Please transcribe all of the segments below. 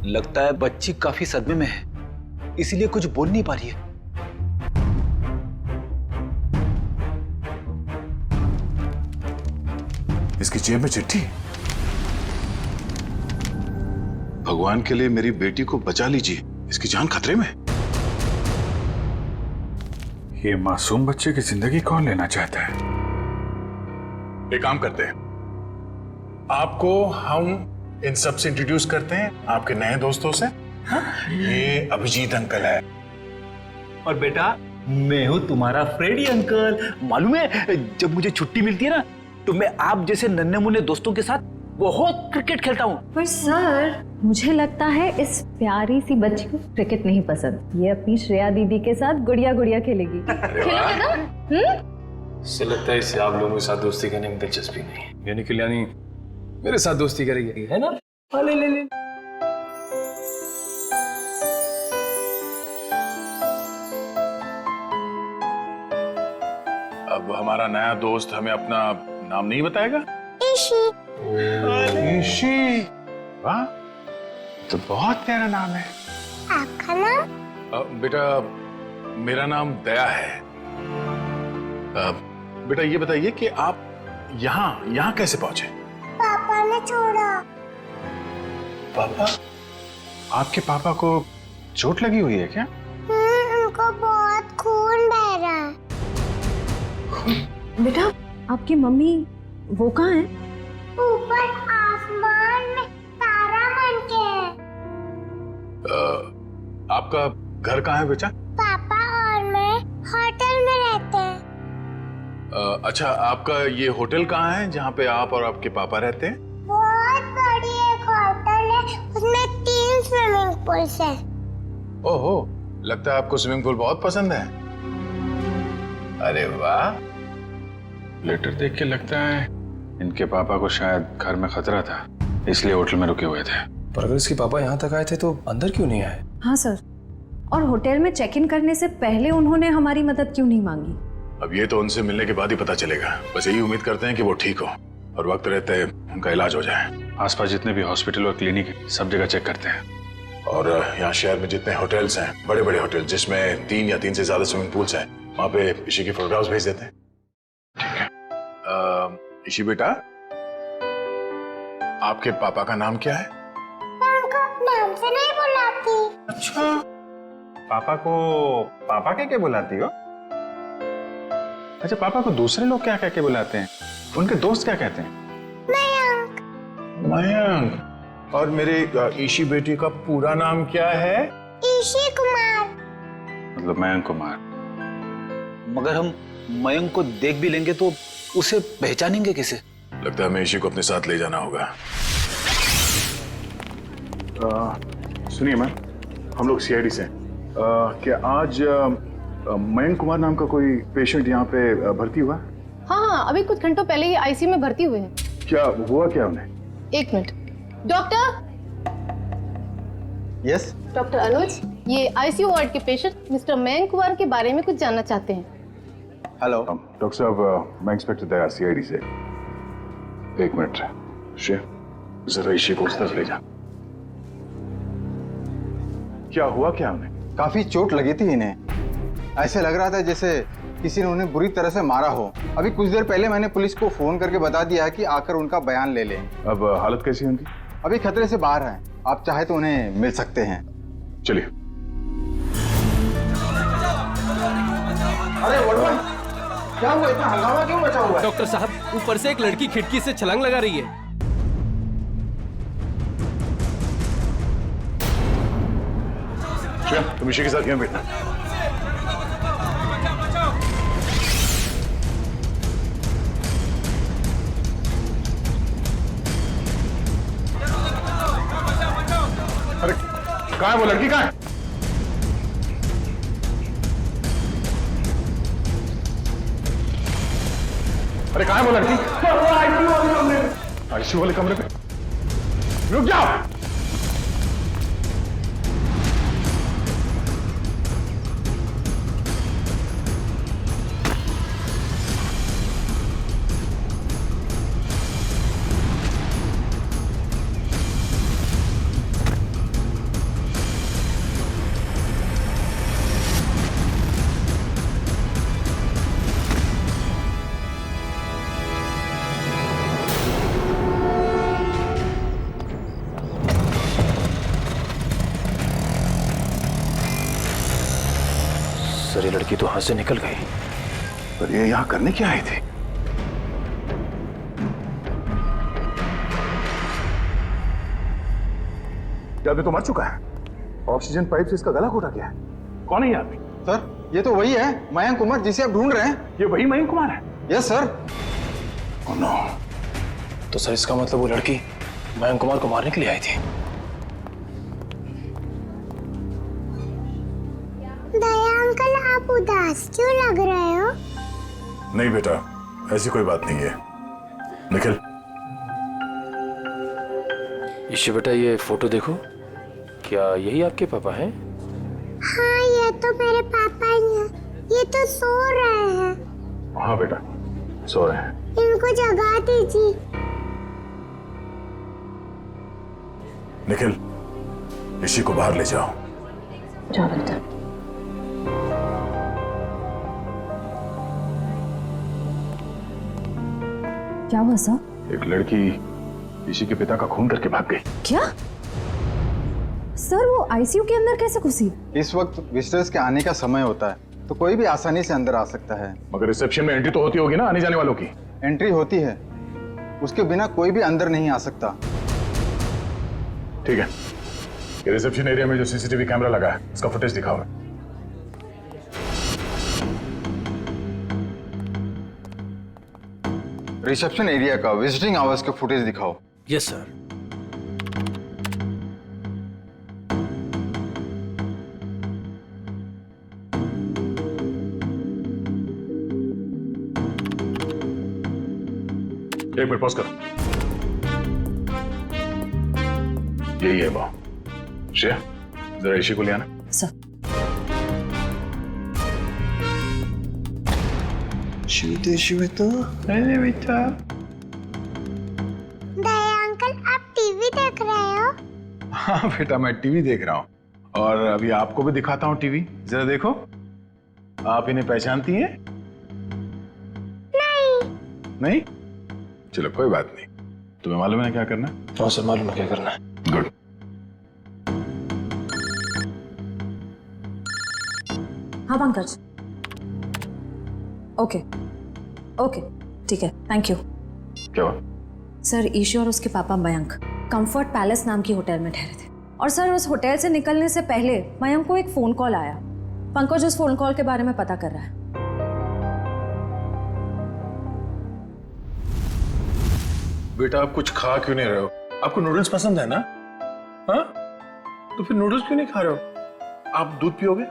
लगता है बच्ची काफी सदमे में है, इसीलिए कुछ बोल नहीं पा रही है। इसकी जेब में चिट्ठी। भगवान के लिए मेरी बेटी को बचा लीजिए, इसकी जान खतरे में। ये मासूम बच्चे की जिंदगी कौन लेना चाहता है? एक काम करते हैं, आपको हम इन सब से इंट्रोड्यूस करते हैं, आपके नए दोस्तों से। ये अभिजीत अंकल है। और बेटा, मैं हूं तुम्हारा फ्रेडी अंकल। मालूम है, जब मुझे छुट्टी मिलती है ना, तो मैं आप जैसे नन्हे मुन्ने दोस्तों के साथ बहुत क्रिकेट खेलता हूँ। पर सर, मुझे लगता है इस प्यारी सी बच्ची को क्रिकेट नहीं पसंद। ये अपनी श्रेया दीदी के साथ गुड़िया गुड़िया खेलेगी। खेलोगे ना? इससे लगता है इसे आप लोगों के साथ दोस्ती करने में दिलचस्पी नहीं, यानी कल्याणी मेरे साथ दोस्ती करेगी, है ना? ले ले ले। अब हमारा नया दोस्त हमें अपना नाम नहीं बताएगा? ईशी। ईशी, वाह, तो बहुत प्यारा नाम है। आपका नाम? बेटा, मेरा नाम दया है। बेटा ये बताइए कि आप यहाँ कैसे पहुंचे? पापा ने छोड़ा। पापा? आपके पापा को चोट लगी हुई है क्या? उनको बहुत खून बह रहा है। बेटा, आपकी मम्मी वो कहाँ है? ऊपर आसमान में तारा बन के है। आपका घर कहाँ है बेटा? पापा और मैं होटल में रहते हैं। अच्छा, आपका ये होटल कहाँ है जहाँ पे आप और आपके पापा रहते हैं? बहुत बड़ी एक होटल है, उसमें 3 स्विमिंग पूल्स हैं। ओहो, लगता है आपको स्विमिंग पूल बहुत पसंद है। अरे वाह, लेटर देख के लगता है इनके पापा को शायद घर में खतरा था, इसलिए होटल में रुके हुए थे। पर अगर इसके पापा यहाँ तक आए थे तो अंदर क्यों नहीं आए? हाँ सर, और होटल में चेक इन करने से पहले उन्होंने हमारी मदद क्यों नहीं मांगी? अब ये तो उनसे मिलने के बाद ही पता चलेगा। बस यही उम्मीद करते हैं कि वो ठीक हो और वक्त रहते उनका इलाज हो जाए। आसपास जितने भी हॉस्पिटल और क्लिनिक है, सब जगह चेक करते हैं। और यहाँ शहर में जितने होटल्स हैं, बड़े बड़े होटल जिसमें 3 या 3 से ज्यादा स्विमिंग पूल्स हैं, वहाँ पे ईशी की फोटोग्राफ्स भेज देते हैं। ठीक है। ईशी बेटा, आपके पापा का नाम क्या है? उनको नाम से नहीं बुलाती। अच्छा, पापा को पापा कह के बुलाती हो? अच्छा, पापा को दूसरे लोग क्या कह के बुलाते हैं? उनके दोस्त क्या कहते हैं? मयंक। मयंक। और मेरे ईशी बेटी का पूरा नाम क्या है? ईशी कुमार। मतलब मयंक कुमार। मगर हम मयंक को देख भी लेंगे तो उसे पहचानेंगे कैसे? लगता है हमें ईशी को अपने साथ ले जाना होगा। सुनिए मैम, हम लोग सीआईडी से हैं। क्या आज मयंक कुमार नाम का कोई पेशेंट यहाँ पे भर्ती हुआ? हाँ, अभी कुछ घंटों पहले ही आईसीयू में भर्ती हुए हैं। क्या हुआ क्या उन्हें? 1 मिनट। डॉक्टर। यस। डॉक्टर अनुज, ये आईसीयू वार्ड के पेशेंट मिस्टर मयंक कुमार के बारे में कुछ जानना चाहते हैं। हेलो डॉक्टर साहब, मैं इंस्पेक्टर दया सीआईडी से। 1 मिनट, जरा ईशी को उस तरफ ले जा। क्या हुआ क्या उन्हें? काफी चोट लगी थी इन्हें। ऐसे लग रहा था जैसे किसी ने उन्हें बुरी तरह से मारा हो। अभी कुछ देर पहले मैंने पुलिस को फोन करके बता दिया है कि आकर उनका बयान ले लें। अब हालत कैसी है उनकी? अभी खतरे से बाहर हैं। आप चाहे तो उन्हें मिल सकते हैं। चलिए। अरे वर्धमान, क्या हुआ? इतना हंगामा क्यों मचा हुआ है? डॉक्टर साहब, ऊपर से एक लड़की खिड़की से छलांग लगा रही है। तुम ईशी के साथ यहाँ बैठना। अरे कहाँ है वो लड़की? कहाँ है? अरे कहाँ है वो लड़की? आईसीयू वाले कमरे पे। रुक जाओ। ये लड़की तो हाथ से निकल गई। पर ये यहाँ करने क्या आई थी? क्या अभी तो मर चुका है? ऑक्सीजन पाइप से इसका गला घोटा गया है। कौन है ये आदमी? सर ये तो वही है मयंक कुमार जिसे आप ढूंढ रहे हैं। ये वही मयंक कुमार है? Yes sir. Oh no. तो सर इसका मतलब वो लड़की मयंक कुमार को मारने के लिए आई थी। दया अंकल, आप उदास क्यों लग रहे हो? नहीं बेटा, ऐसी कोई बात नहीं है। निखिल, ईशी बेटा ये फोटो देखो, क्या यही आपके पापा हैं? हाँ, ये तो मेरे पापा ही हैं। ये तो सो रहे हैं। हाँ बेटा, सो रहे हैं। इनको जगा दीजिए। निखिल, ऋषि को बाहर ले जाओ। जाओ बेटा। क्या हुआ सर? एक लड़की ऋषि के पिता का खून करके भाग गई। क्या सर, वो आईसीयू के अंदर कैसे घुसी? इस वक्त विजिटर्स के आने का समय होता है तो कोई भी आसानी से अंदर आ सकता है। मगर रिसेप्शन में एंट्री तो होती होगी ना आने जाने वालों की? एंट्री होती है, उसके बिना कोई भी अंदर नहीं आ सकता। ठीक है, ये रिसेप्शन एरिया में जो सीसीटीवी कैमरा लगा है उसका फुटेज दिखाओ। रिसेप्शन एरिया का विजिटिंग आवर्स के फुटेज दिखाओ। Yes sir. एक मिनट पॉज करो। यही है वो। श्रेया, जरा ऋषि को ले आना। सर। दया अंकल, आप टीवी देख रहे हो? हाँ बेटा, मैं टीवी देख रहा हूँ और अभी आपको भी दिखाता हूँ टीवी। जरा देखो, आप इन्हें पहचानती हैं? नहीं? चलो कोई बात नहीं। तुम्हें मालूम है क्या करना? हाँ सर मालूम है क्या करना है। गुड। हाँ पंकज। ओके ओके ठीक है, थैंक यू। क्या हुआ? सर ईशी और उसके पापा मयंक कंफर्ट पैलेस नाम की होटल में ठहरे थे और सर उस होटल से निकलने से पहले मयंक को एक फोन कॉल आया। पंकज उस फोन कॉल के बारे में पता कर रहा है। बेटा आप कुछ खा क्यों नहीं रहे हो? आपको नूडल्स पसंद है ना? हाँ? तो फिर नूडल्स क्यों नहीं खा रहे हो? आप दूध पियोगे?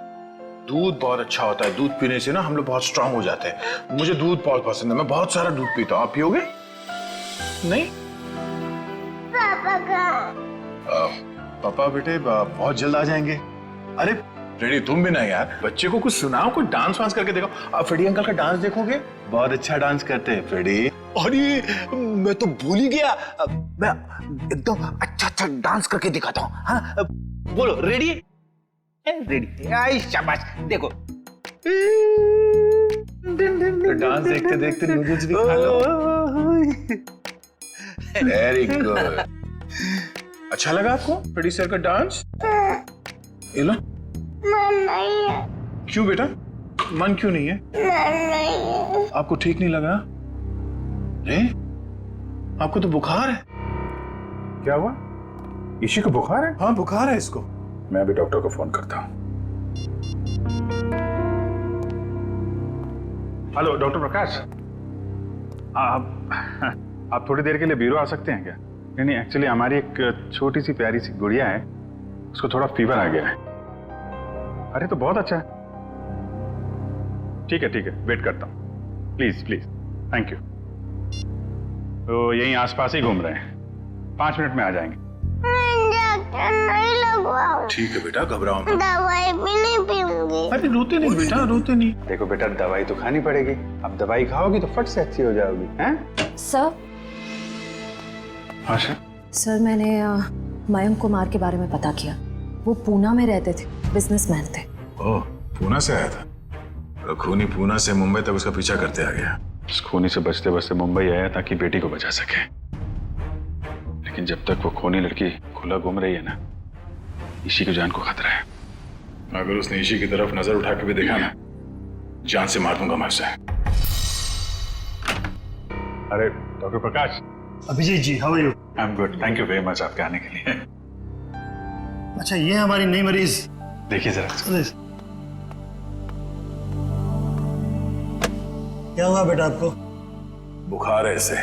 दूध बहुत अच्छा होता है। दूध पीने से ना हम लोग बहुत स्ट्रांग हो जाते हैं। मुझे दूध बहुत पसंद है, मैं बहुत सारा दूध पीता हूँ। आप पियोगे? नहीं? पापा का पापा बेटे बहुत जल्द आ जाएंगे। अरे फ्रेडी तुम भी ना यार, बच्चे को कुछ सुनाओ, कुछ डांस वांस करके देखो। आप फ्रेडी अंकल का डांस देखोगे? बहुत अच्छा डांस करते हैं फ्रेडी। अरे मैं तो भूल ही गया, मैं एकदम अच्छा अच्छा डांस करके दिखाता हूँ। हाँ बोलो, रेडी? रेडी? आई शाबाश, देखो। डांस देखते देखते नूडल्स भी खा लो। Very good. अच्छा लगा आपको फ्रेडी सर का डांस? ये लो। मन नहीं है। क्यों बेटा, मन क्यों नहीं है? मन नहीं है। आपको ठीक नहीं लगा? अरे आपको तो बुखार है। क्या हुआ? ईशी को बुखार है? हाँ बुखार है इसको। मैं अभी डॉक्टर को फोन करता हूँ। हेलो डॉक्टर प्रकाश, आप थोड़ी देर के लिए ब्यूरो आ सकते हैं क्या? नहीं एक्चुअली हमारी एक छोटी सी प्यारी सी गुड़िया है, उसको थोड़ा फीवर आ गया है। अरे तो बहुत अच्छा है। ठीक है वेट करता हूँ। Please please, thank you. तो यहीं आसपास ही घूम रहे हैं, 5 मिनट में आ जाएंगे। नहीं लगवाओ। ठीक है बेटा, घबराओ मत। दवाई भी नहीं पीऊंगी। अरे रोते नहीं बेटा, रोते नहीं। देखो बेटा, दवाई तो खानी पड़ेगी। अब दवाई खाओगी तो फट से अच्छी हो जाओगी। हैं? सर। हाँ सर। सर मैंने मयंक कुमार के बारे में पता किया। वो पूना में रहते थे, बिजनेसमैन थे। ओह, पूना से आया था? खूनी पूना से मुंबई तक उसका पीछा करते आ गया। इस खूनी से बचते बचते मुंबई आया ताकि बेटी को बचा सके। लेकिन जब तक वो खूनी लड़की खुला घूम रही है ना, ईशी की जान को खतरा है। अगर उसने ईशी की तरफ नजर उठा के भी देखा ना, जान से मार दूंगा मैं उसे। अरे doctor Prakash. Abhijeet ji, how are you? I am good, thank you very much आपके आने के लिए। अच्छा, ये है हमारी नई मरीज। देखिए जरा। क्या हुआ बेटा आपको? बुखार है इसे।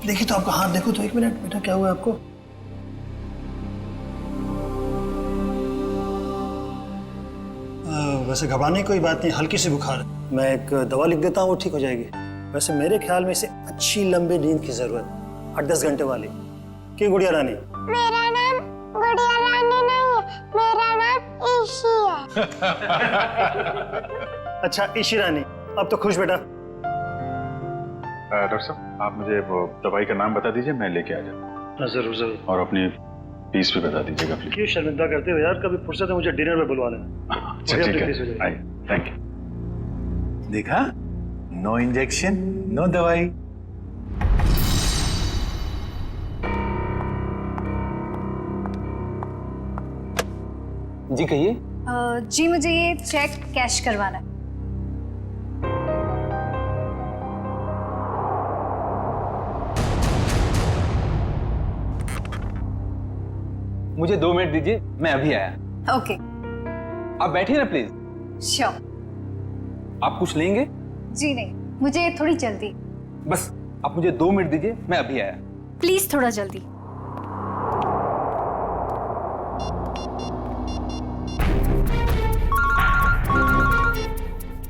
देखिए तो आपका हाथ देखो तो, एक मिनट बेटा, क्या हुआ आपको? वैसे घबराने की कोई बात नहीं, हल्की सी बुखार है। मैं एक दवा लिख देता हूँ, वो ठीक हो जाएगी। वैसे मेरे ख्याल में इसे अच्छी लंबी नींद की जरूरत, 8-10 घंटे वाली। क्यों गुड़िया रानी? मेरा नाम गुड़िया रानी नहीं है, मेरा नाम ईशी है। अच्छा ईशी रानी, अब तो खुश बेटा। डॉक्टर साहब, आप मुझे वो दवाई का नाम बता दीजिए, मैं लेके आ जाता हूँ। जरूर जरूर। और अपनी फीस भी बता दीजिएगा प्लीज। क्यों शर्मिंदा करते हो यार, कभी फुर्सत है मुझे डिनर में बुलवा लेना। अच्छा ठीक है, आइए, थैंक यू। देखा, नो इंजेक्शन नो दवाई। जी कहिए। जी मुझे ये चेक कैश करवाना है। मुझे 2 मिनट दीजिए, मैं अभी आया। ओके। आप बैठिए ना प्लीज। श्योर। आप कुछ लेंगे? जी नहीं, मुझे थोड़ी जल्दी। बस आप मुझे 2 मिनट दीजिए, मैं अभी आया। प्लीज थोड़ा जल्दी।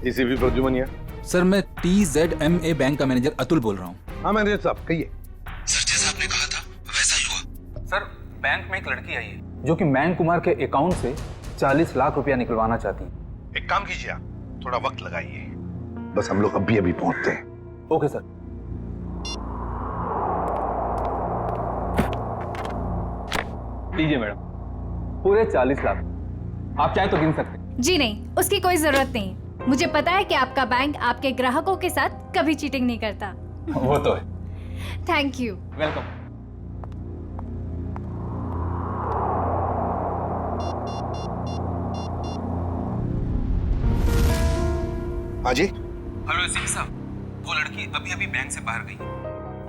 एसीपी प्रद्युमन। सर मैं TZMA बैंक का मैनेजर अतुल बोल रहा हूँ। हाँ मैनेजर साहब कहिए। सर जैसा आपने कहा था वैसा ही हुआ। सर बैंक में एक लड़की आई है जो कि मयंक कुमार के अकाउंट से 40 लाख रुपया निकलवाना चाहती है। एक काम कीजिए, आप थोड़ा वक्त लगाइए, बस हम लोग अभी पहुंचते हैं। Okay sir. लीजिए मैडम, पूरे 40 लाख। आप चाहे तो गिन सकते हैं। जी नहीं, उसकी कोई जरूरत नहीं। मुझे पता है कि आपका बैंक आपके ग्राहकों के साथ कभी चीटिंग नहीं करता। वो तो है। Thank you. वेलकम। हाँ जी। हेलो एसीपी साहब, वो लड़की अभी अभी बैंक से बाहर गई।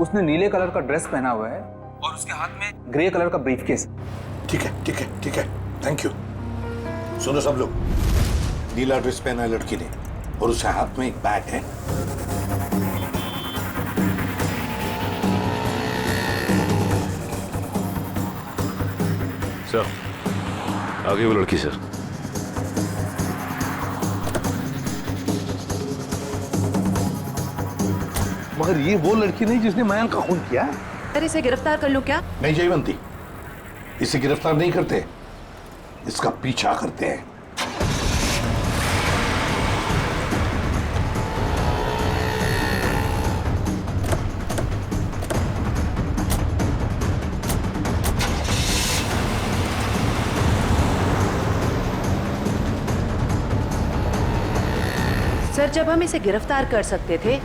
उसने नीले कलर का ड्रेस पहना हुआ है और उसके हाथ में ग्रे कलर का ब्रीफकेस। ठीक है, थैंक यू। सुनो सब लोग, नीला ड्रेस पहना है लड़की ने और उसके हाथ में एक बैग है। सर आगे वो लड़की सर। मगर ये वो लड़की नहीं जिसने मयंक का खून किया। सर इसे गिरफ्तार कर लूं क्या? नहीं जयवंती, इसे गिरफ्तार नहीं करते, इसका पीछा करते हैं। सर जब हम इसे गिरफ्तार कर सकते थे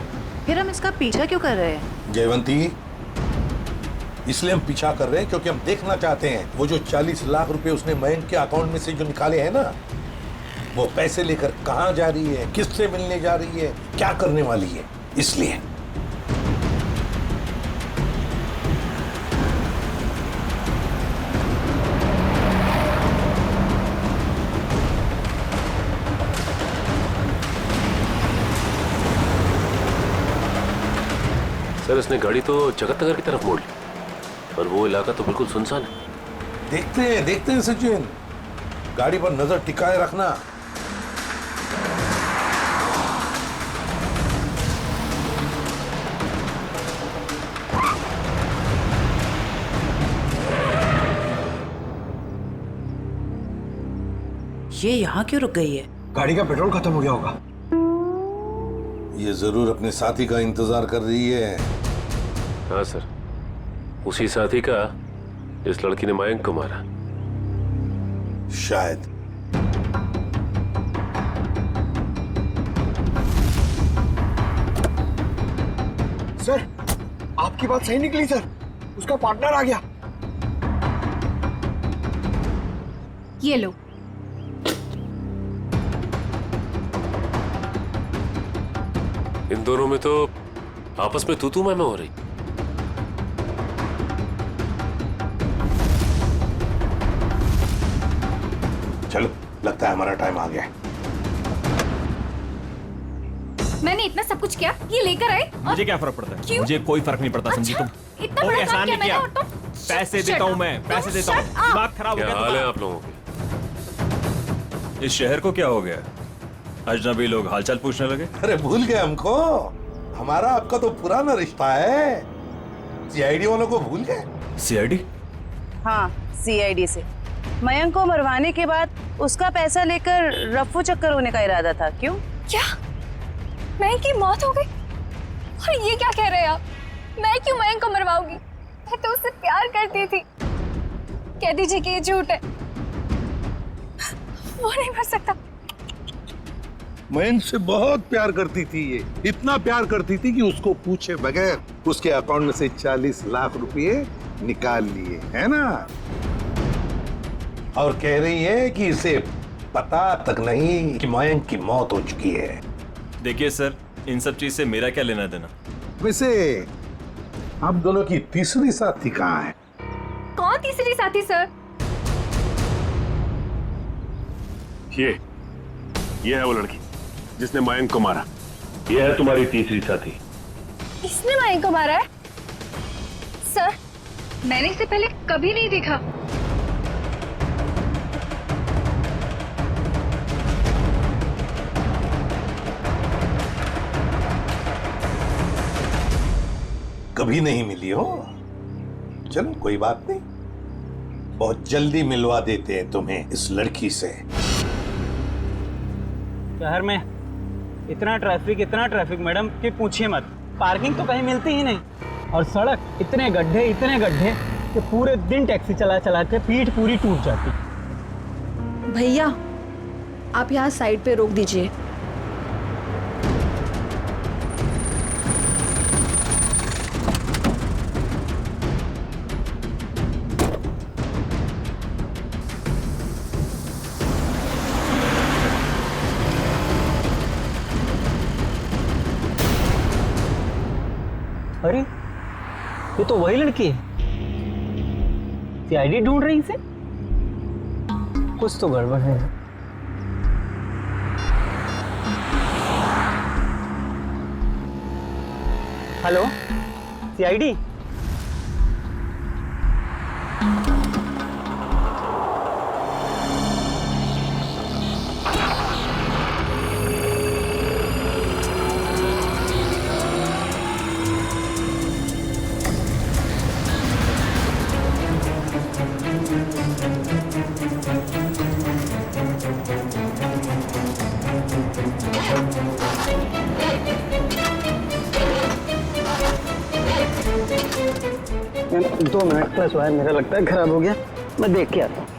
फिर हम इसका पीछा क्यों कर रहे हैं? जयवंती, इसलिए हम पीछा कर रहे हैं क्योंकि हम देखना चाहते हैं वो जो 40 लाख रुपए उसने मयंक के अकाउंट में से जो निकाले हैं ना, वो पैसे लेकर कहां जा रही है, किससे मिलने जा रही है, क्या करने वाली है, इसलिए। सर इसने गाड़ी तो जगत नगर की तरफ मोड़ ली और वो इलाका तो बिल्कुल सुनसान है। देखते हैं सचिन, गाड़ी पर नजर टिकाए रखना। ये यहाँ क्यों रुक गई है? गाड़ी का पेट्रोल खत्म हो गया होगा। ये जरूर अपने साथी का इंतजार कर रही है। हाँ सर, उसी साथी का इस लड़की ने मयंक को मारा। शायद। सर आपकी बात सही निकली सर, उसका पार्टनर आ गया। ये लो। दोनों में तो आपस में तू मैं हो रही। चलो, लगता है हमारा टाइम आ गया है। मैंने इतना सब कुछ किया, ये लेकर आए। मुझे क्या फर्क पड़ता है? क्यों? मुझे कोई फर्क नहीं पड़ता, समझी तुम? इतना कोई बड़ा एहसान काम नहीं किया किया। मैंने और तुम? पैसे देता हूँ मैं, पैसे देता हूँ। दिमाग खराब हो क्या गया हाल है तुम्हारा? आप लोगों के? इस शहर को क्या हो गया? अजनबी लोग हालचाल पूछने लगे। अरे भूल गए हमको? हमारा आपका तो पुराना रिश्ता है। सीआईडी वालों को भूल गए? सीआईडी? हाँ, सीआईडी से मयंक को मरवाने के बाद उसका पैसा लेकर रफू चक्कर होने का इरादा था। क्यों? क्या मयंक की मौत हो गई? और ये क्या कह रहे हैं आप? मैं क्यों मयंक को मरवाऊंगी? मैं तो उससे प्यार करती थी। कह दीजिए कि ये झूठ है। वो नहीं मर सकता। मयंक से बहुत प्यार करती थी ये, इतना प्यार करती थी कि उसको पूछे बगैर उसके अकाउंट में से 40 लाख रुपए निकाल लिए, है ना? और कह रही है कि इसे पता तक नहीं कि मयंक की मौत हो चुकी है। देखिए सर, इन सब चीज से मेरा क्या लेना देना? वैसे आप दोनों की तीसरी साथी कहाँ है? कौन तीसरी साथी सर? ये है वो लड़की जिसने मयंक को मारा। ये है तुम्हारी तीसरी साथी। इसने मयंक को मारा है? सर, मैंने इसे पहले कभी नहीं देखा। कभी नहीं मिली हो? चलो कोई बात नहीं, बहुत जल्दी मिलवा देते हैं तुम्हें इस लड़की से। शहर में इतना ट्रैफिक मैडम कि पूछिए मत। पार्किंग तो कहीं मिलती ही नहीं, और सड़क इतने गड्ढे कि पूरे दिन टैक्सी चला के पीठ पूरी टूट जाती। भैया, आप यहाँ साइड पे रोक दीजिए। अरे, ये तो वही लड़की है। सीआईडी ढूंढ रही इसे? कुछ तो गड़बड़ है। Hello, CID? दो मिनट प्लस वायर मेरा लगता है खराब हो गया, मैं देख के आता हूँ।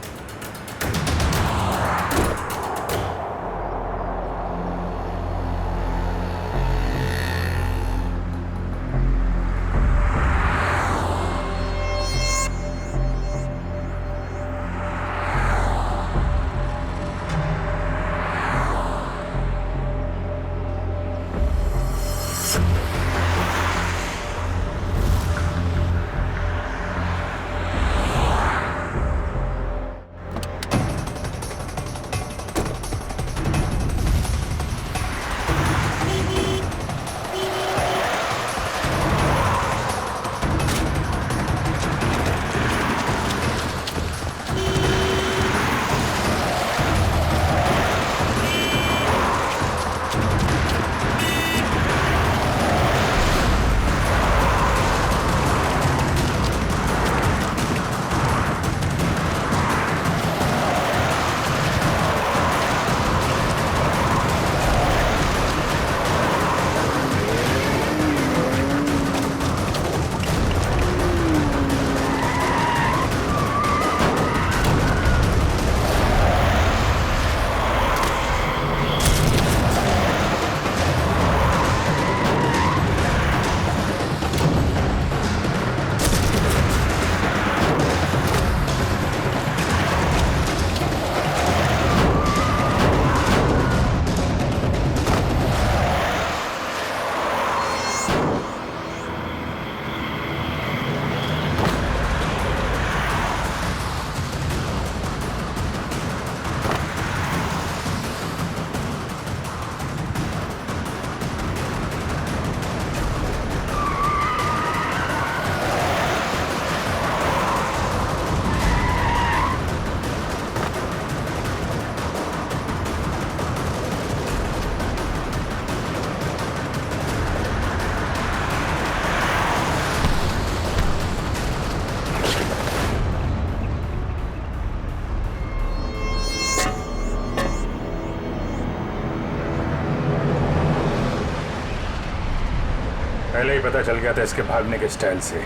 ही पता चल गया था इसके भागने के स्टाइल से।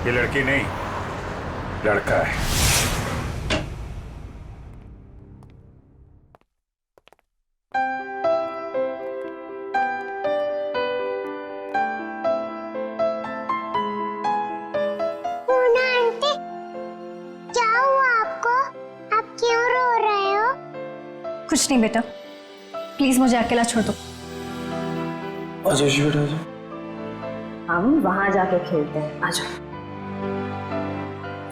ये लड़की नहीं, लड़का है। पूना आंटी, क्या हुआ आपको? आप क्यों रो रहे हो? कुछ नहीं बेटा, प्लीज मुझे अकेला छोड़ दो। आजा बेटा आजा। हम वहां जाके खेलते हैं, आ जाओ।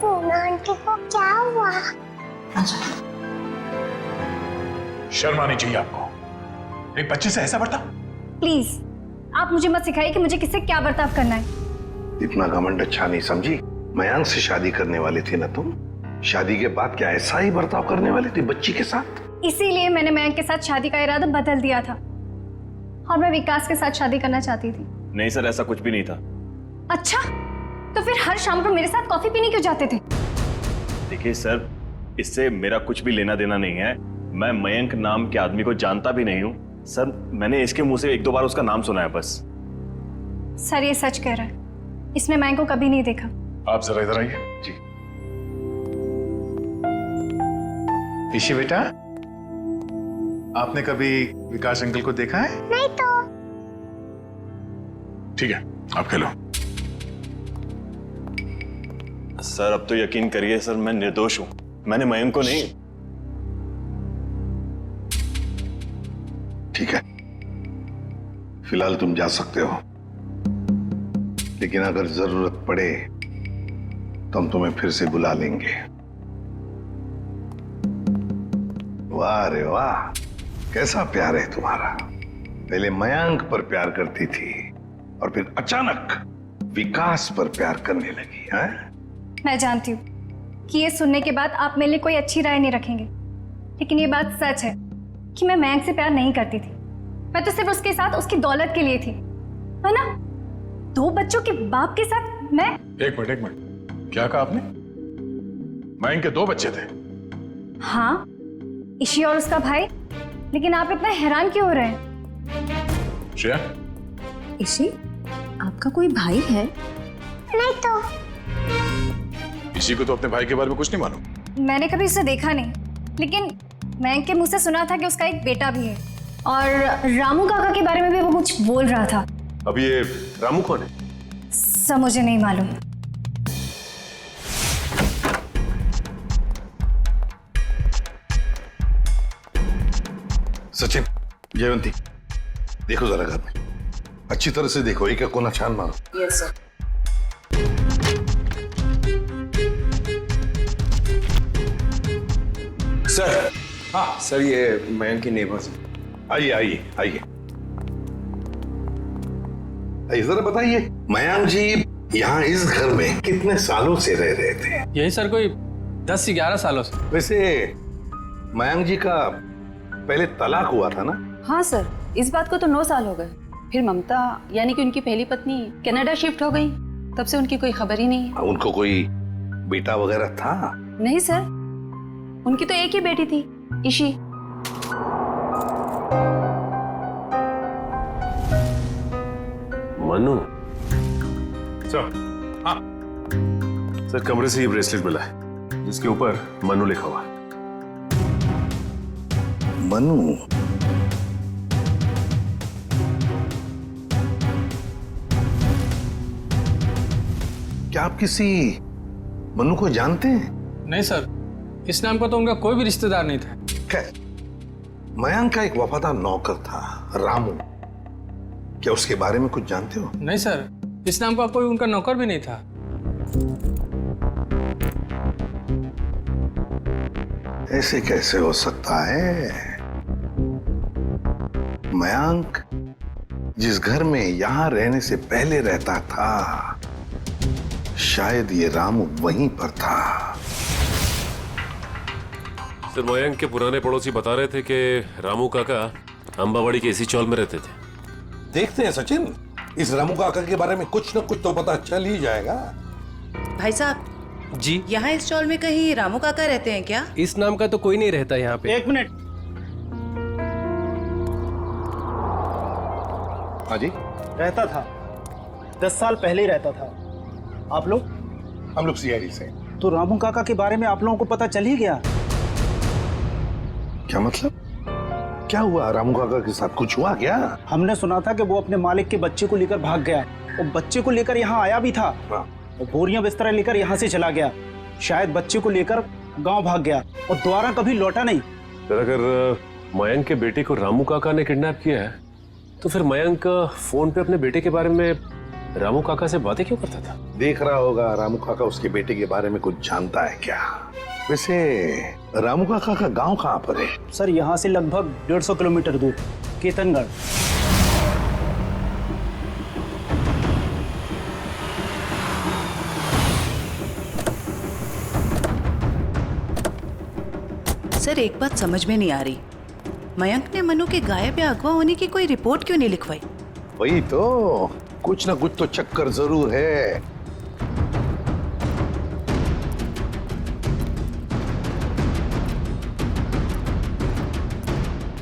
पूना आंटी को क्या हुआ? शर्म आनी चाहिए आपको, एक बच्चे से ऐसा बर्ताव। प्लीज आप मुझे मत सिखाइए कि मुझे किससे क्या बर्ताव करना है। इतना घमंड अच्छा नहीं समझी। मयांक से शादी करने वाली थी ना तुम? शादी के बाद क्या ऐसा ही बर्ताव करने वाली थी बच्ची के साथ? इसीलिए मैंने मयंक के साथ शादी का इरादा बदल दिया था और मैं विकास के साथ शादी करना चाहती थी। नहीं सर, ऐसा कुछ भी नहीं था। अच्छा, तो फिर हर शाम को मेरे साथ कॉफी पीने क्यों जाते थे? देखिए सर, इससे मेरा कुछ भी लेना देना नहीं है। मैं मयंक नाम के आदमी को जानता भी नहीं हूँ सर। मैंने इसके मुंह से एक दो बार उसका नाम सुना है बस। सर ये सच कह रहा है, इसने मयंक को कभी नहीं देखा। आप जरा इधर आइए। जी ईशी बेटा, आपने कभी विकास अंकल को देखा है? नहीं तो। ठीक है, आप खेलो। सर अब तो यकीन करिए सर, मैं निर्दोष हूं। मैंने मयंक को नहीं। ठीक है, फिलहाल तुम जा सकते हो, लेकिन अगर जरूरत पड़े तो हम तुम्हें फिर से बुला लेंगे। वाह रे वाह, कैसा प्यार है तुम्हारा। पहले मयंक पर प्यार करती थी और फिर अचानक विकास पर प्यार करने लगी है? मैं जानती हूँ कि ये सुनने के बाद आप मेरे लिए कोई अच्छी राय नहीं रखेंगे, लेकिन ये बात सच है कि मैं मयंक से प्यार नहीं करती थी। मैं तो सिर्फ उसके साथ उसकी दौलत के लिए थी, है ना? 2 बच्चों के बाप के साथ मैं। एक मिनट, क्या कहा आपने? मयंक के 2 बच्चे थे? हाँ, ईशी और उसका भाई। लेकिन आप इतना हैरान क्यों हो रहे हैं? श्रेया, ईशी, आपका कोई भाई है? नहीं तो। इसी को तो अपने भाई के बारे में कुछ नहीं मालूम। मैंने कभी उसे देखा नहीं, लेकिन मयंक के मुंह से सुना था कि उसका एक बेटा भी है और रामू काका के बारे में भी वो कुछ बोल रहा था। अब ये रामू कौन है? सब मुझे नहीं मालूम। सचिन, जयवंती, देखो जरा घर में अच्छी तरह से देखो, एक कोना छान मारो। Yes sir. सर, हाँ सर, ये मयंक की नेबर्स। आइए आइए आइए, जरा बताइए, मयंक जी यहाँ इस घर में कितने सालों से रह रहे थे? यही सर कोई 10 से 11 सालों से। वैसे मयंक जी का पहले तलाक हुआ था ना? हाँ सर, इस बात को तो 9 साल हो गए। फिर ममता यानी कि उनकी पहली पत्नी कनाडा शिफ्ट हो गई, तब से उनकी कोई खबर ही नहीं है। उनको कोई बेटा वगैरह था? नहीं सर, उनकी तो एक ही बेटी थी, ईशी। मनु सर। हाँ सर, कमरे से ये ब्रेसलेट मिला है जिसके ऊपर मनु लिखा हुआ है। मनु? क्या आप किसी मनु को जानते हैं? नहीं सर, इस नाम का तो उनका कोई भी रिश्तेदार नहीं था। खैर, मयंक का एक वफादार नौकर था रामू, क्या उसके बारे में कुछ जानते हो? नहीं सर, इस नाम का कोई उनका नौकर भी नहीं था। ऐसे कैसे हो सकता है? मयंक जिस घर में यहां रहने से पहले रहता था, शायद ये रामू वहीं पर था। सर, मयंक के पुराने पड़ोसी बता रहे थे कि रामू काका अंबावाड़ी के इसी चौल में रहते थे। देखते हैं सचिन, इस रामू काका के बारे में कुछ न कुछ तो पता चल ही जाएगा। भाई साहब जी, यहाँ इस चौल में कहीं रामू काका रहते हैं क्या? इस नाम का तो कोई नहीं रहता यहाँ पे। 1 मिनट। हाँ जी, रहता था, 10 साल पहले ही रहता था। आप लोग? हम लोग सीआईडी से। तो रामू काका के बारे में आप लोगों को पता चल ही गया? क्या मतलब? क्या हुआ रामू काका के साथ? कुछ हुआ क्या? हमने सुना था कि वो अपने मालिक के बच्चे को लेकर भाग गया है और बच्चे को लेकर यहाँ आया भी था और बोरियां बिस्तर लेकर यहाँ से चला गया। शायद बच्चे को लेकर गांव भाग गया और दोबारा कभी लौटा नहीं। सर, अगर मयंक के बेटे को रामू काका ने किडनैप किया है तो फिर मयंक फोन पे अपने बेटे के बारे में रामू काका से बातें क्यों करता था? देख रहा होगा रामू काका उसके बेटे के बारे में कुछ जानता है क्या? वैसे रामू काका का गांव कहाँ पर है? सर, यहाँ से लगभग 150 किलोमीटर दूर, केतनगढ़। सर, एक बात समझ में नहीं आ रही, मयंक ने मनु के गायब या अगवा होने की कोई रिपोर्ट क्यों नहीं लिखवाई? वही तो, कुछ ना कुछ तो चक्कर जरूर है।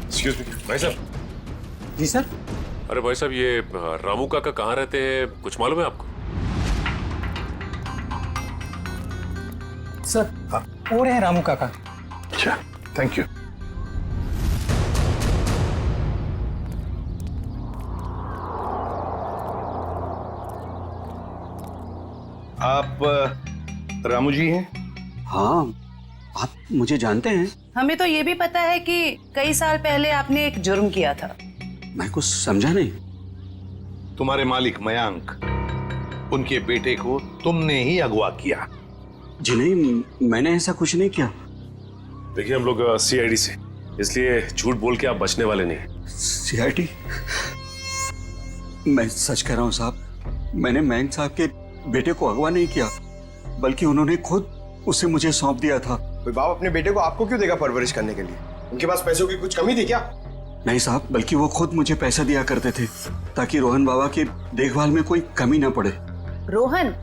एक्सक्यूज मी भाई साहब। जी सर। अरे भाई साहब, ये रामू काका कहाँ रहते हैं, कुछ मालूम है आपको? सर, वो रहे रामू काका। अच्छा, थैंक यू। आप रामू जी हैं? हाँ, आप मुझे जानते हैं? हमें तो ये भी पता है कि कई साल पहले आपने एक जुर्म किया था। मैं कुछ समझा नहीं। तुम्हारे मालिक मयंक, उनके बेटे को तुमने ही अगवा किया। जी नहीं, मैंने ऐसा कुछ नहीं किया। देखिए, हम लोग सीआईडी से, इसलिए झूठ बोल के आप बचने वाले नहीं। सीआईडी? मैं सच कह रहा हूँ साहब, मैंने मयंक साहब के बेटे को अगवा नहीं किया, बल्कि उन्होंने खुद उसे मुझे सौंप दिया था। कोई बाप अपने बेटे को आपको क्यों देगा परवरिश करने के लिए? उनके पास पैसों की कुछ कमी थी क्या? नहीं साहब, बल्कि वो खुद मुझे पैसा दिया करते थे ताकि रोहन बाबा की देखभाल में कोई कमी ना पड़े। रोहन?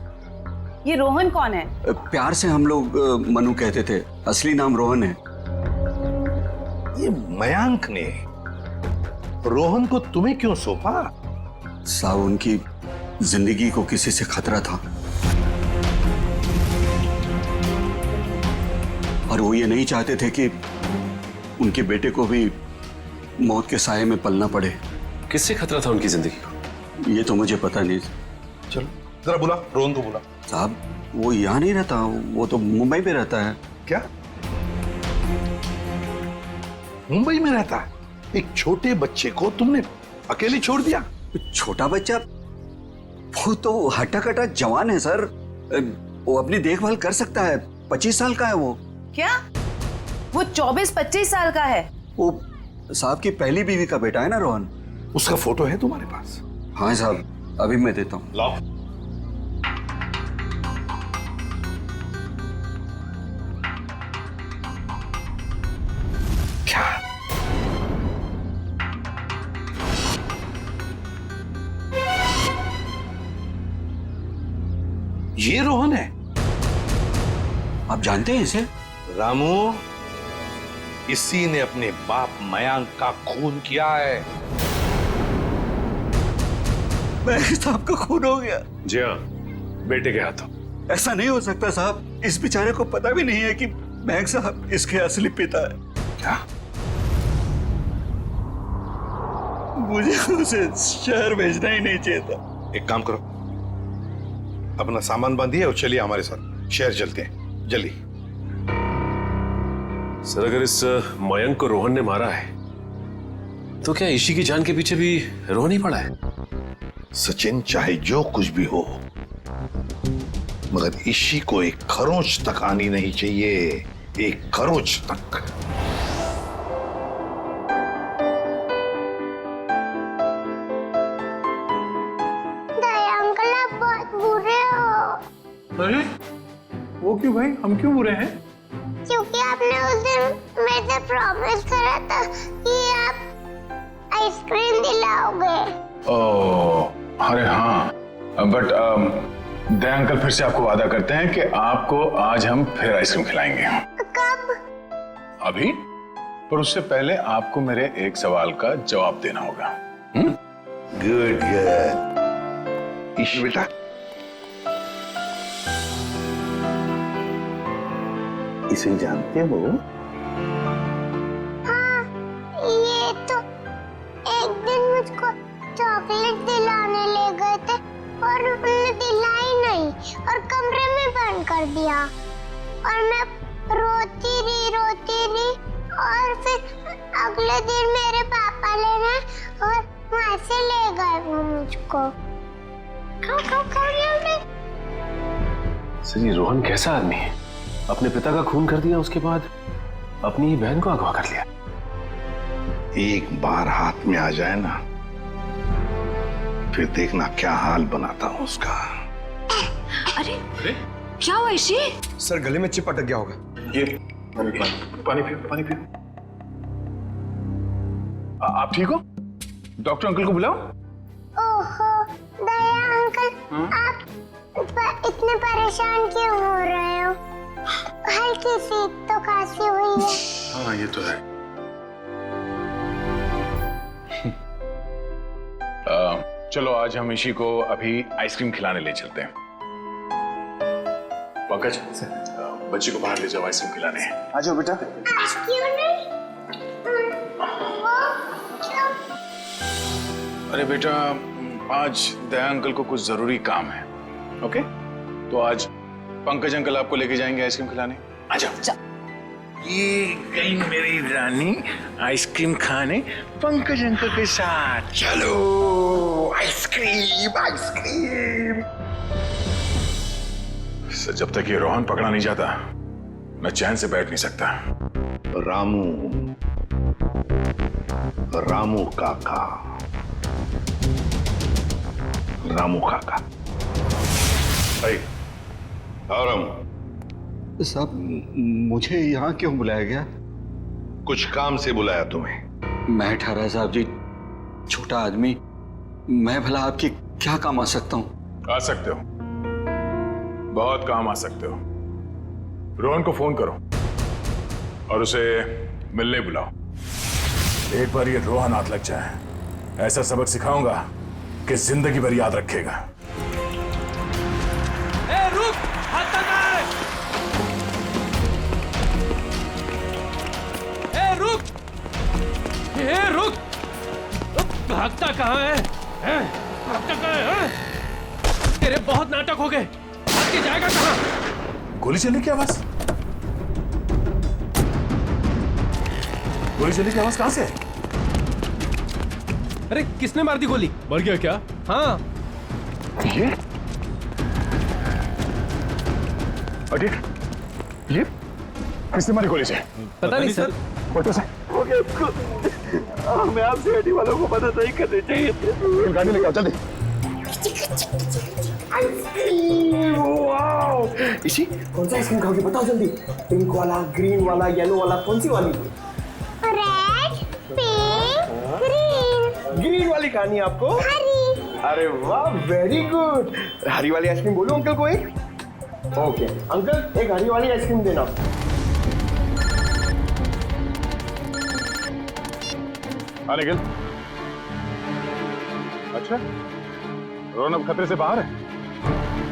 ये रोहन कौन है? प्यार से हम लोग मनु कहते थे, असली नाम रोहन है। ये मयंक ने रोहन को तुम्हें क्यों सौंपा? साहब, उनकी जिंदगी को किसी से खतरा था और वो ये नहीं चाहते थे कि उनके बेटे को भी मौत के साये में पलना पड़े। किससे खतरा था उनकी जिंदगी को? ये तो मुझे पता नहीं। चलो जरा बुला, रोहन को बुला। साहब, वो यहाँ नहीं रहता, वो तो मुंबई में रहता है। क्या? मुंबई में रहता है? एक छोटे बच्चे को तुमने अकेले छोड़ दिया? छोटा बच्चा? वो तो हट्टा कट्टा जवान है सर, वो अपनी देखभाल कर सकता है। 25 साल का है वो। क्या? वो 24-25 साल का है? वो साहब की पहली बीवी का बेटा है ना रोहन। उसका फोटो है तुम्हारे पास? हाँ साहब, अभी मैं देता हूँ। लाओ। क्या? ये रोहन है? आप जानते हैं इसे? रामू, इसी ने अपने बाप मयंक का खून किया है। मयंक साहब का खून हो गया? जी हाँ, बेटे के हाथों। ऐसा नहीं हो सकता साहब, इस बेचारे को पता भी नहीं है कि मयंक साहब इसके असली पिता है। क्या? मुझे उसे शहर भेजना ही नहीं चाहिए था। एक काम करो, अपना सामान बांधिए और चलिए हमारे साथ, शहर चलते हैं, जल्दी। सर, अगर इस मयंक को रोहन ने मारा है तो क्या ईशी की जान के पीछे भी रोहन ही पड़ा है? सचिन, चाहे जो कुछ भी हो, मगर ईशी को एक खरोंच तक आनी नहीं चाहिए, एक खरोंच तक। अंकल आप बहुत बुरे हो। अरे वो क्यों भाई, हम क्यों बुरे हैं? क्योंकि आपने उस दिन मेरे से प्रॉमिस करा था कि आप आइसक्रीम दिलाओगे। ओह, अरे हाँ, बट दया अंकल फिर से आपको वादा करते हैं कि आपको आज हम फिर आइसक्रीम खिलाएंगे। कब? अभी, पर उससे पहले आपको मेरे एक सवाल का जवाब देना होगा। Good good. बेटा इसे जानते हो? हाँ, ये तो एक दिन मुझको चॉकलेट दिलाने ले गए थे और उन्होंने दिलाई नहीं और कमरे में बंद कर दिया और मैं रोती रही और फिर अगले दिन मेरे पापा लेने और वहाँ से ले गए वो मुझको। सर ये रोहन कैसा आदमी है? अपने पिता का खून कर दिया, उसके बाद अपनी ही बहन को अगवा कर लिया। एक बार हाथ में आ जाए ना, फिर देखना क्या हाल बनाता हूं उसका। अरे क्या हुआ इशी? सर गले में चिप अटक गया होगा। ये पानी पियो। आप ठीक हो? डॉक्टर अंकल को बुलाओ। ओहो दया अंकल, आप इतने परेशान क्यों हो रहे हो? हल्की सी तो खांसी हुई है। हाँ ये तो है। चलो आज हम इशी को अभी आइसक्रीम खिलाने ले चलते हैं। पंकज बच्ची को बाहर ले जाओ, आइसक्रीम खिलाने हैं। आ जाओ बेटा। क्यों नहीं? अरे बेटा आज दया अंकल को कुछ जरूरी काम है। ओके तो आज पंकज अंकल आपको लेके जाएंगे आइसक्रीम खिलाने। आ जाओ। ये गई मेरी रानी आइसक्रीम खाने पंकज अंकल के साथ। चलो आइसक्रीम। जब तक ये रोहन पकड़ा नहीं जाता मैं चैन से बैठ नहीं सकता। रामू काका। साहब मुझे यहाँ क्यों बुलाया गया? कुछ काम से बुलाया तुम्हें। मैं ठहरा साहब जी, छोटा आदमी, मैं भला आपकी क्या काम आ सकता हूँ? आ सकते हो, बहुत काम आ सकते हो। रोहन को फोन करो और उसे मिलने बुलाओ। एक बार ये रोहन हाथ लग जाए, ऐसा सबक सिखाऊंगा कि जिंदगी भर याद रखेगा। रुक, हाथ रुक, भागता कहाँ है? भागता कहाँ है? तेरे बहुत नाटक हो गए, भाग के जाएगा कहाँ? गोली चलने की आवाज? गोली चलने की आवाज कहाँ से? अरे किसने मार दी गोली? मर गया क्या? हाँ। ये किसने मारी गोली से? पता नहीं सर। फोटो से हमें आपसे हड्डी वालों को मदद नहीं करनी चाहिए थी। गाड़ी लेके आओ जल्दी। इसी कौन सा आइसक्रीम खाओगे बताओ जल्दी। पिंक वाला, ग्रीन वाला, येलो वाला, कौन सी वाली? Red, pink, green. ग्रीन वाली खानी है आपको? हरी। अरे वाह वेरी गुड। हरी वाली आइसक्रीम बोलो अंकल को एक। ओके अंकल एक हरी वाली आइसक्रीम देना। निखिल, अच्छा रोहन अब खतरे से बाहर है?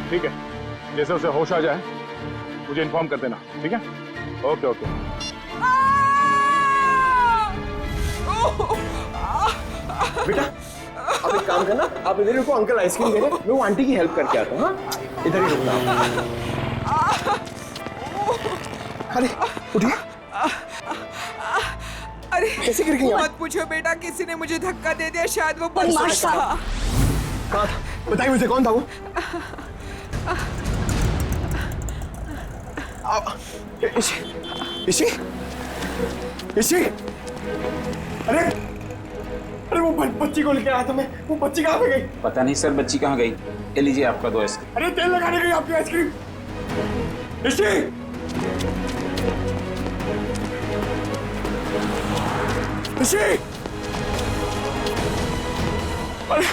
ठीक है, जैसे उसे होश आ जाए मुझे इन्फॉर्म कर देना, ठीक है? Okay okay. बेटा आप एक काम करना, आप इधर रुको, अंकल आइसक्रीम दे रहे, मैं वो आंटी की हेल्प करके आता हूँ। हाँ इधर ही रुकना। अरे उठिए। अरे कैसे गिर गई? मत पूछो बेटा, किसी ने मुझे धक्का दे दिया, शायद वो बदमाश था। कहाँ था? बताइए मुझे कौन था वो? इसी अरे वो बच्ची को लेके आया था मैं, वो बच्ची कहाँ पे गई? पता नहीं सर, बच्ची कहाँ गई? ये लीजिए आपका 2 आइसक्रीम। अरे तेल लगाने गई आपकी आइसक्रीम। इसी अरे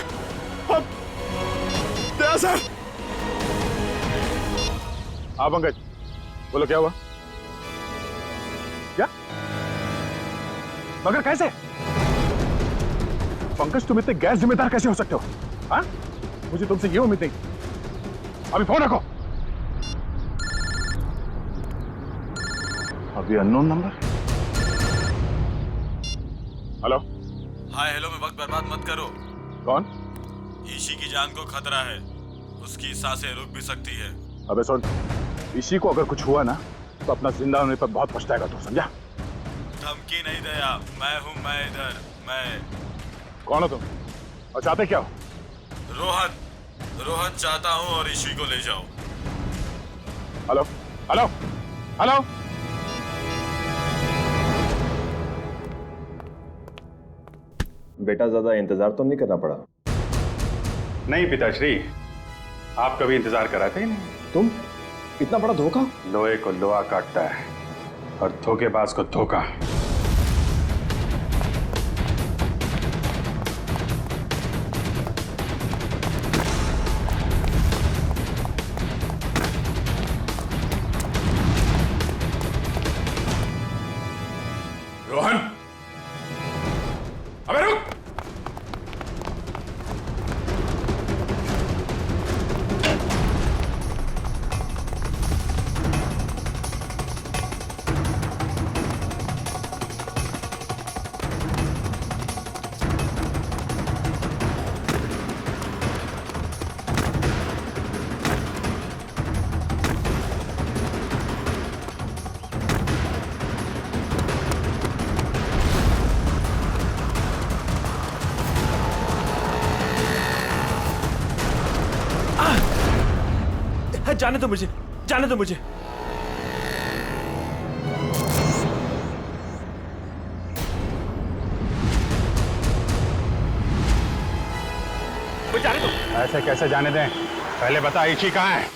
सर। हाँ पंकज बोलो क्या हुआ? क्या मगर कैसे? पंकज तुम इतने गैर जिम्मेदार कैसे हो सकते हो? हाँ मुझे तुमसे ये उम्मीद नहीं। अभी फोन रखो। अभी unknown number. Hello. Hi hello में वक्त बर्बाद मत करो। कौन? ईशी की जान को खतरा है, उसकी सांसें रुक भी सकती है। अबे सुन, ईशी को अगर कुछ हुआ ना तो अपना जिंदा होने पर बहुत पछताएगा तू, समझा? धमकी नहीं दया, मैं हूँ, मैं इधर, मैं। कौन हो तुम और चाहते क्या हो? रोहन चाहता हूँ और ईशी को ले जाओ। Hello hello hello. बेटा ज्यादा इंतजार तो नहीं करना पड़ा। नहीं पिताश्री, आप कभी इंतजार कराते ही नहीं। तुम इतना बड़ा धोखा? लोहे को लोहा काटता है और धोखेबाज को धोखा। रोहन, अबे रुक। जाने दो मुझे, जाने दो मुझे। जाने दो। ऐसे कैसे जाने दें? पहले बता ईशी कहाँ है?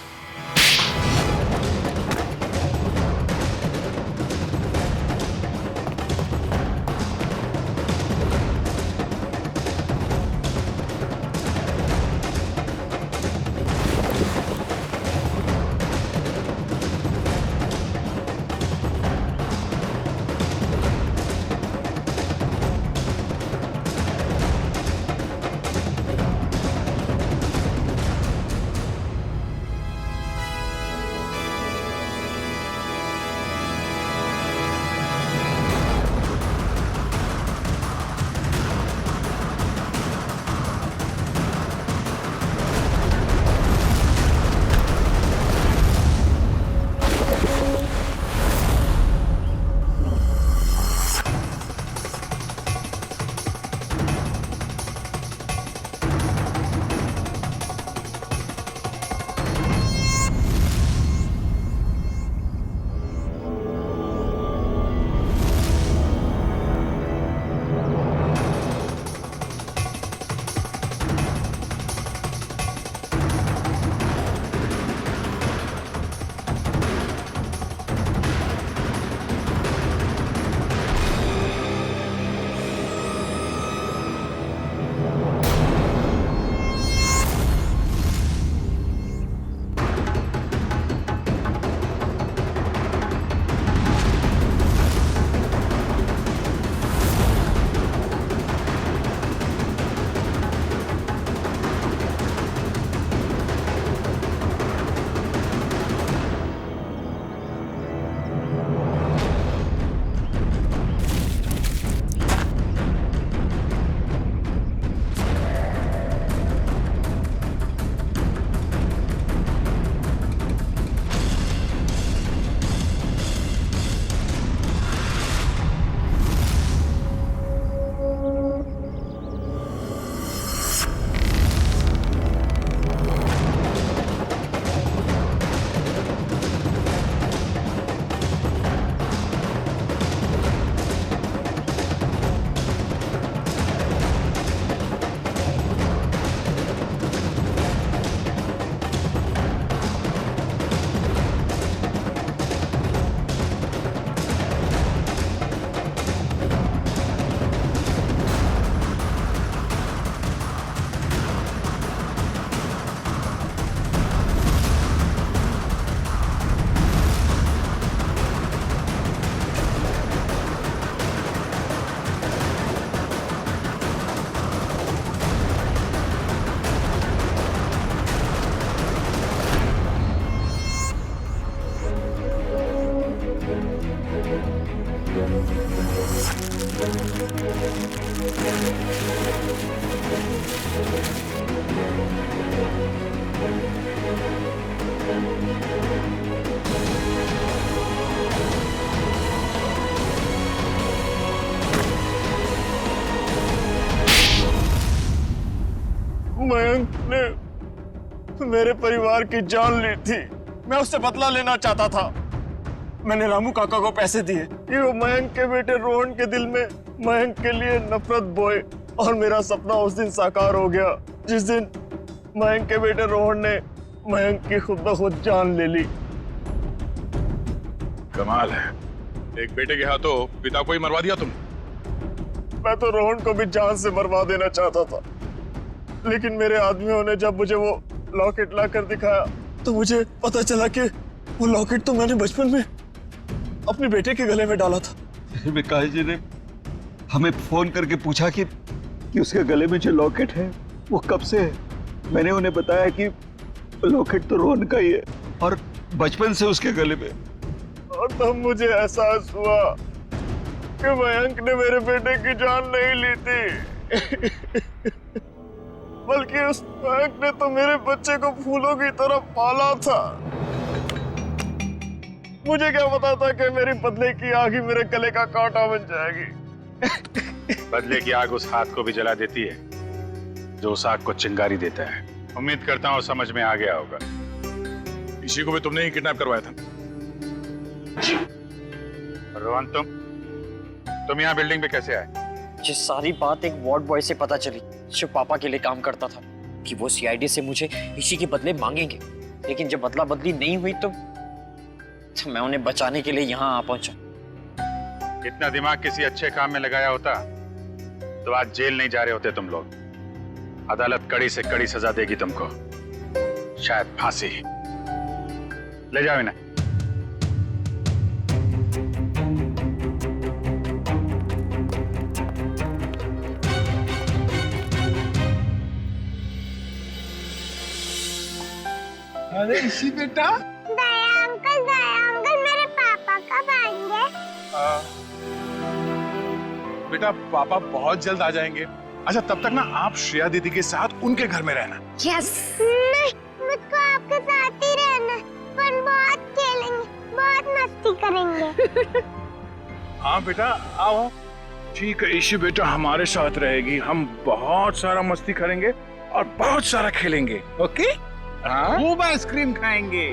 मेरे परिवार की जान ली थी। मैं उससे बदला लेना चाहता था। मैंने रामू काका को पैसे दिए कि वो मयंक के बेटे रोहन के दिल में मयंक के लिए नफरत बोए, और मेरा सपना उस दिन साकार हो गया जिस दिन मयंक के बेटे रोहन ने मयंक की खुद ब खुद जान ले ली। कमाल है, एक बेटे के हाथों पिता को ही मरवा दिया तुम। मैं तो रोहन को भी जान से मरवा देना चाहता था, लेकिन मेरे आदमियों ने जब मुझे वो लॉकेट लाकर दिखाया तो मुझे पता चला कि वो लॉकेट तो मैंने बचपन में अपने बेटे के गले में डाला था। विकास जी ने हमें फोन करके पूछा कि उसके गले में जो लॉकेट है वो कब से है। मैंने उन्हें बताया कि लॉकेट तो रोहन का ही है और बचपन से उसके गले में। और तब मुझे एहसास हुआ कि मयंक ने मेरे बेटे की जान नहीं ली थी, बल्कि उस मयंक ने तो मेरे बच्चे को फूलों की तरह पाला था। मुझे क्या पता था कि मेरी बदले की आग ही मेरे गले का कांटा बन जाएगी। बदले की आग उस हाथ को भी जला देती है जो उस आग को चिंगारी देता है। उम्मीद करता हूँ समझ में आ गया होगा। इसी को भी तुमने ही किडनैप करवाया था। रोहन, तुम यहाँ बिल्डिंग पे कैसे आए? ये सारी बात एक वार्ड बॉय से पता चली जो पापा के लिए काम करता था, कि वो सीआईडी से मुझे इसी के बदले मांगेंगे। लेकिन जब बदला बदली नहीं हुई तो मैं उन्हें बचाने के लिए यहाँ आ पहुंचा। इतना दिमाग किसी अच्छे काम में लगाया होता तो आज जेल नहीं जा रहे होते तुम लोग। अदालत कड़ी से कड़ी सजा देगी तुमको, शायद फांसी। ले जाओ इन्हें। अरे इसी बेटा, दया अंकल मेरे पापा कब आएंगे? बेटा पापा बहुत जल्द आ जाएंगे। अच्छा तब तक ना आप श्रेया दीदी के साथ उनके घर में रहना। यस। नहीं, मुझको आपके साथ ही रहना। पर बहुत खेलेंगे, बहुत मस्ती करेंगे। हाँ बेटा आओ। ठीक है ईशी बेटा हमारे साथ रहेगी। हम बहुत सारा मस्ती करेंगे और बहुत सारा खेलेंगे। ओके? खूब आइसक्रीम खाएंगे।